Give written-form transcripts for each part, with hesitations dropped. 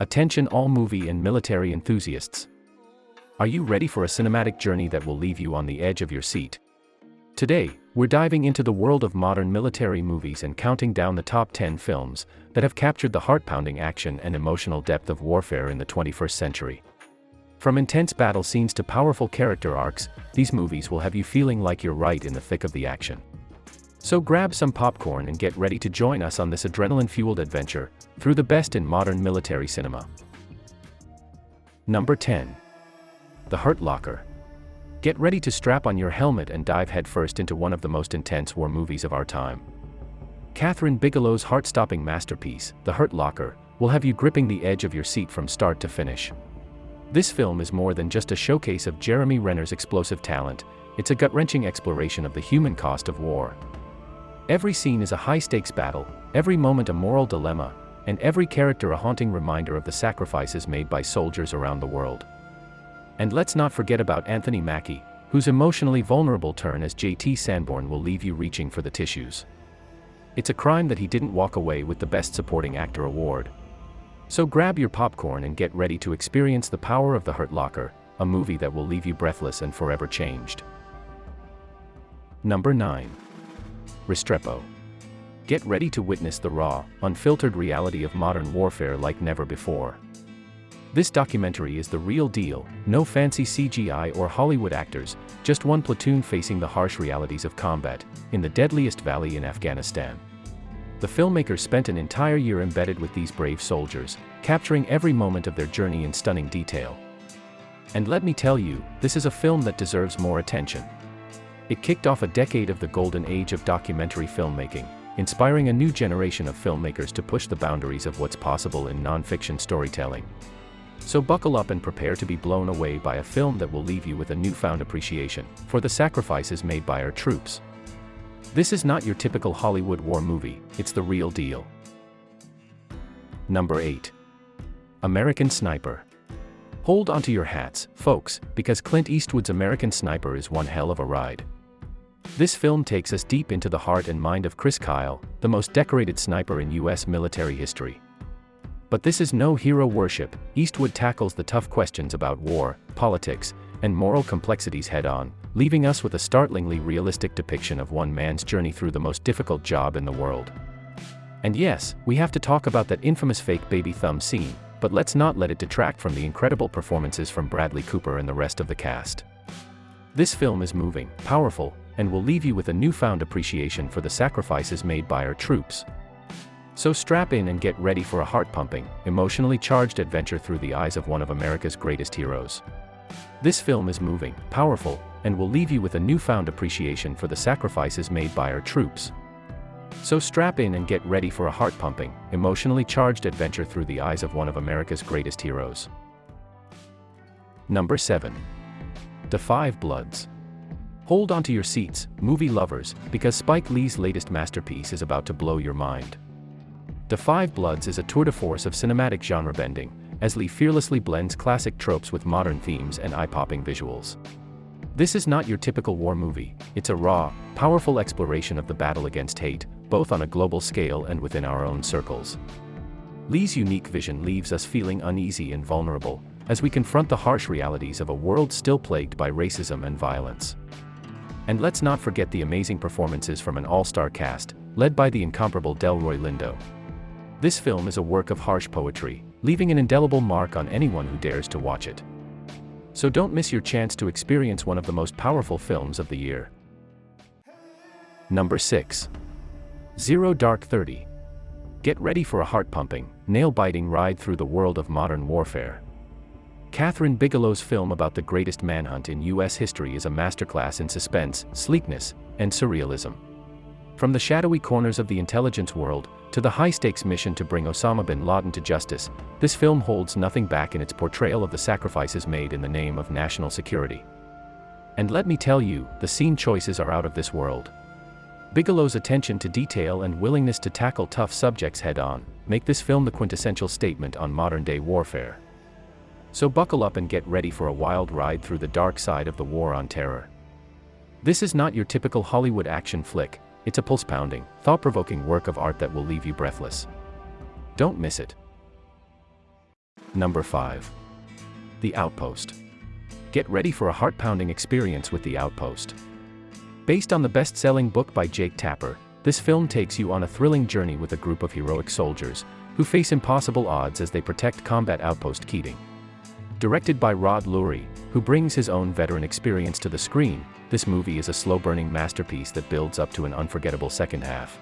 Attention all movie and military enthusiasts. Are you ready for a cinematic journey that will leave you on the edge of your seat? Today, we're diving into the world of modern military movies and counting down the top 10 films that have captured the heart-pounding action and emotional depth of warfare in the 21st century. From intense battle scenes to powerful character arcs, these movies will have you feeling like you're right in the thick of the action. So grab some popcorn and get ready to join us on this adrenaline-fueled adventure through the best in modern military cinema. Number 10. The Hurt Locker. Get ready to strap on your helmet and dive headfirst into one of the most intense war movies of our time. Kathryn Bigelow's heart-stopping masterpiece, The Hurt Locker, will have you gripping the edge of your seat from start to finish. This film is more than just a showcase of Jeremy Renner's explosive talent, it's a gut-wrenching exploration of the human cost of war. Every scene is a high-stakes battle, every moment a moral dilemma, and every character a haunting reminder of the sacrifices made by soldiers around the world. And let's not forget about Anthony Mackie, whose emotionally vulnerable turn as J.T. Sanborn will leave you reaching for the tissues. It's a crime that he didn't walk away with the Best Supporting Actor award. So grab your popcorn and get ready to experience the power of The Hurt Locker, a movie that will leave you breathless and forever changed. Number 9. Restrepo. Get ready to witness the raw, unfiltered reality of modern warfare like never before. This documentary is the real deal, no fancy CGI or Hollywood actors, just one platoon facing the harsh realities of combat, in the deadliest valley in Afghanistan. The filmmakers spent an entire year embedded with these brave soldiers, capturing every moment of their journey in stunning detail. And let me tell you, this is a film that deserves more attention. It kicked off a decade of the golden age of documentary filmmaking, inspiring a new generation of filmmakers to push the boundaries of what's possible in non-fiction storytelling. So buckle up and prepare to be blown away by a film that will leave you with a newfound appreciation for the sacrifices made by our troops. This is not your typical Hollywood war movie, it's the real deal. Number 8. American Sniper. Hold onto your hats, folks, because Clint Eastwood's American Sniper is one hell of a ride. This film takes us deep into the heart and mind of Chris Kyle, the most decorated sniper in U.S. military history. But this is no hero worship. Eastwood tackles the tough questions about war, politics, and moral complexities head-on, leaving us with a startlingly realistic depiction of one man's journey through the most difficult job in the world. And yes, we have to talk about that infamous fake baby thumb scene, but let's not let it detract from the incredible performances from Bradley Cooper and the rest of the cast. This film is moving, powerful, and will leave you with a newfound appreciation for the sacrifices made by our troops. So strap in and get ready for a heart-pumping, emotionally charged adventure through the eyes of one of America's greatest heroes. This film is moving, powerful, and will leave you with a newfound appreciation for the sacrifices made by our troops. So strap in and get ready for a heart-pumping, emotionally charged adventure through the eyes of one of America's greatest heroes. Number 7. Da 5 Bloods. Hold onto your seats, movie lovers, because Spike Lee's latest masterpiece is about to blow your mind. Da 5 Bloods is a tour de force of cinematic genre bending, as Lee fearlessly blends classic tropes with modern themes and eye-popping visuals. This is not your typical war movie, it's a raw, powerful exploration of the battle against hate, both on a global scale and within our own circles. Lee's unique vision leaves us feeling uneasy and vulnerable, as we confront the harsh realities of a world still plagued by racism and violence. And let's not forget the amazing performances from an all-star cast, led by the incomparable Delroy Lindo. This film is a work of harsh poetry, leaving an indelible mark on anyone who dares to watch it. So don't miss your chance to experience one of the most powerful films of the year. Number 6. Zero Dark 30. Get ready for a heart-pumping, nail-biting ride through the world of modern warfare. Kathryn Bigelow's film about the greatest manhunt in U.S. history is a masterclass in suspense, sleekness, and surrealism. From the shadowy corners of the intelligence world, to the high-stakes mission to bring Osama bin Laden to justice, this film holds nothing back in its portrayal of the sacrifices made in the name of national security. And let me tell you, the scene choices are out of this world. Bigelow's attention to detail and willingness to tackle tough subjects head-on make this film the quintessential statement on modern-day warfare. So buckle up and get ready for a wild ride through the dark side of the war on terror. This is not your typical Hollywood action flick, it's a pulse-pounding, thought-provoking work of art that will leave you breathless. Don't miss it. Number 5. The Outpost. Get ready for a heart-pounding experience with The Outpost. Based on the best-selling book by Jake Tapper, this film takes you on a thrilling journey with a group of heroic soldiers who face impossible odds as they protect Combat Outpost Keating. Directed by Rod Lurie, who brings his own veteran experience to the screen, this movie is a slow-burning masterpiece that builds up to an unforgettable second half.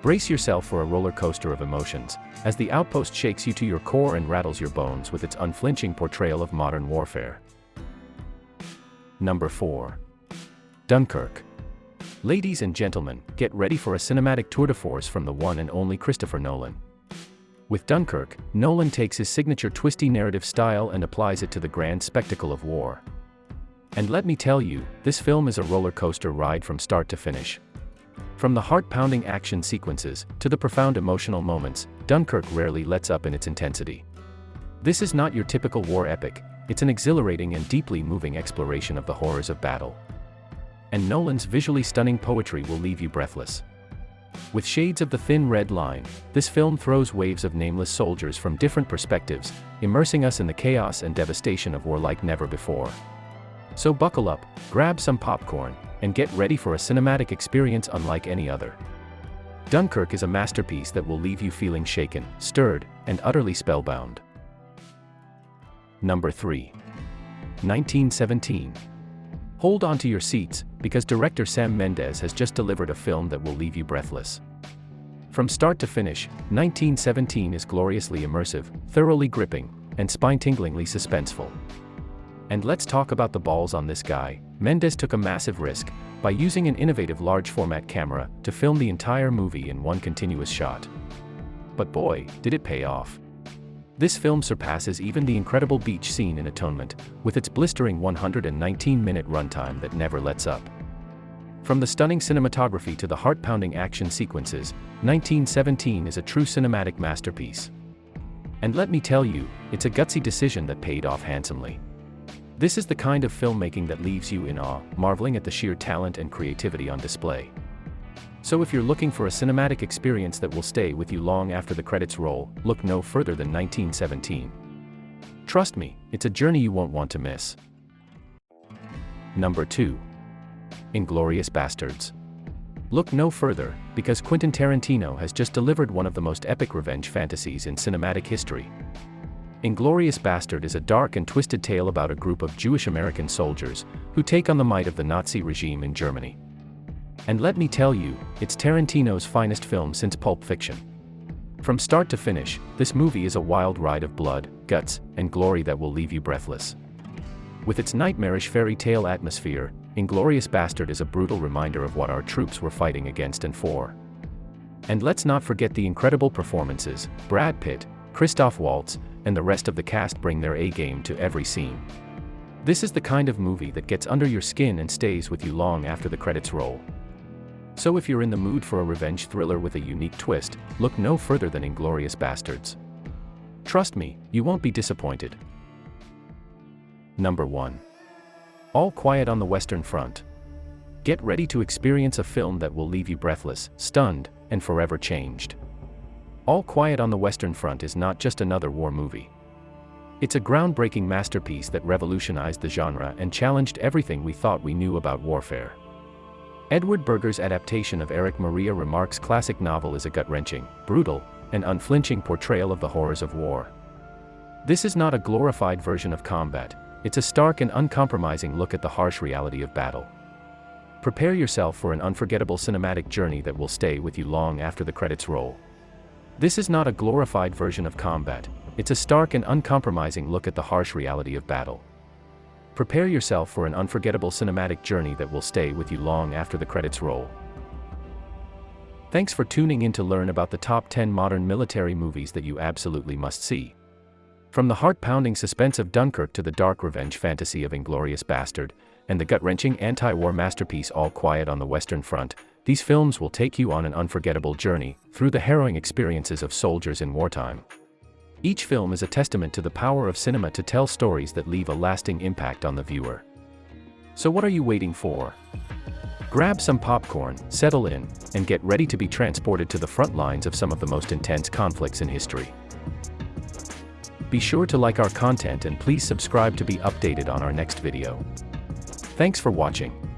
Brace yourself for a roller coaster of emotions, as The Outpost shakes you to your core and rattles your bones with its unflinching portrayal of modern warfare. Number 4. Dunkirk. Ladies and gentlemen, get ready for a cinematic tour de force from the one and only Christopher Nolan. With Dunkirk, Nolan takes his signature twisty narrative style and applies it to the grand spectacle of war. And let me tell you, this film is a roller coaster ride from start to finish. From the heart-pounding action sequences to the profound emotional moments, Dunkirk rarely lets up in its intensity. This is not your typical war epic, it's an exhilarating and deeply moving exploration of the horrors of battle. And Nolan's visually stunning poetry will leave you breathless. With shades of the thin red line, this film throws waves of nameless soldiers from different perspectives, immersing us in the chaos and devastation of war like never before. So buckle up, grab some popcorn, and get ready for a cinematic experience unlike any other. Dunkirk is a masterpiece that will leave you feeling shaken, stirred, and utterly spellbound. Number 3. 1917. Hold on to your seats, because director Sam Mendes has just delivered a film that will leave you breathless. From start to finish, 1917 is gloriously immersive, thoroughly gripping, and spine-tinglingly suspenseful. And let's talk about the balls on this guy. Mendes took a massive risk by using an innovative large-format camera to film the entire movie in one continuous shot. But boy, did it pay off. This film surpasses even the incredible beach scene in Atonement, with its blistering 119-minute runtime that never lets up. From the stunning cinematography to the heart-pounding action sequences, 1917 is a true cinematic masterpiece. And let me tell you, it's a gutsy decision that paid off handsomely. This is the kind of filmmaking that leaves you in awe, marveling at the sheer talent and creativity on display. So if you're looking for a cinematic experience that will stay with you long after the credits roll, look no further than 1917. Trust me, it's a journey you won't want to miss. Number 2. Inglourious Basterds. Look no further, because Quentin Tarantino has just delivered one of the most epic revenge fantasies in cinematic history. Inglourious Basterd is a dark and twisted tale about a group of Jewish American soldiers who take on the might of the Nazi regime in Germany. And let me tell you, it's Tarantino's finest film since Pulp Fiction. From start to finish, this movie is a wild ride of blood, guts, and glory that will leave you breathless. With its nightmarish fairy tale atmosphere, Inglourious Basterd is a brutal reminder of what our troops were fighting against and for. And let's not forget the incredible performances. Brad Pitt, Christoph Waltz, and the rest of the cast bring their A-game to every scene. This is the kind of movie that gets under your skin and stays with you long after the credits roll. So if you're in the mood for a revenge thriller with a unique twist, look no further than Inglourious Basterds. Trust me, you won't be disappointed. Number 1. All Quiet on the Western Front. Get ready to experience a film that will leave you breathless, stunned, and forever changed. All Quiet on the Western Front is not just another war movie. It's a groundbreaking masterpiece that revolutionized the genre and challenged everything we thought we knew about warfare. Edward Berger's adaptation of Erich Maria Remarque's classic novel is a gut-wrenching, brutal, and unflinching portrayal of the horrors of war. This is not a glorified version of combat, it's a stark and uncompromising look at the harsh reality of battle. Prepare yourself for an unforgettable cinematic journey that will stay with you long after the credits roll. This is not a glorified version of combat, it's a stark and uncompromising look at the harsh reality of battle. Prepare yourself for an unforgettable cinematic journey that will stay with you long after the credits roll. Thanks for tuning in to learn about the top 10 modern military movies that you absolutely must see. From the heart-pounding suspense of Dunkirk to the dark revenge fantasy of Inglourious Basterd, and the gut-wrenching anti-war masterpiece All Quiet on the Western Front, these films will take you on an unforgettable journey through the harrowing experiences of soldiers in wartime. Each film is a testament to the power of cinema to tell stories that leave a lasting impact on the viewer. So what are you waiting for? Grab some popcorn, settle in, and get ready to be transported to the front lines of some of the most intense conflicts in history. Be sure to like our content and please subscribe to be updated on our next video. Thanks for watching.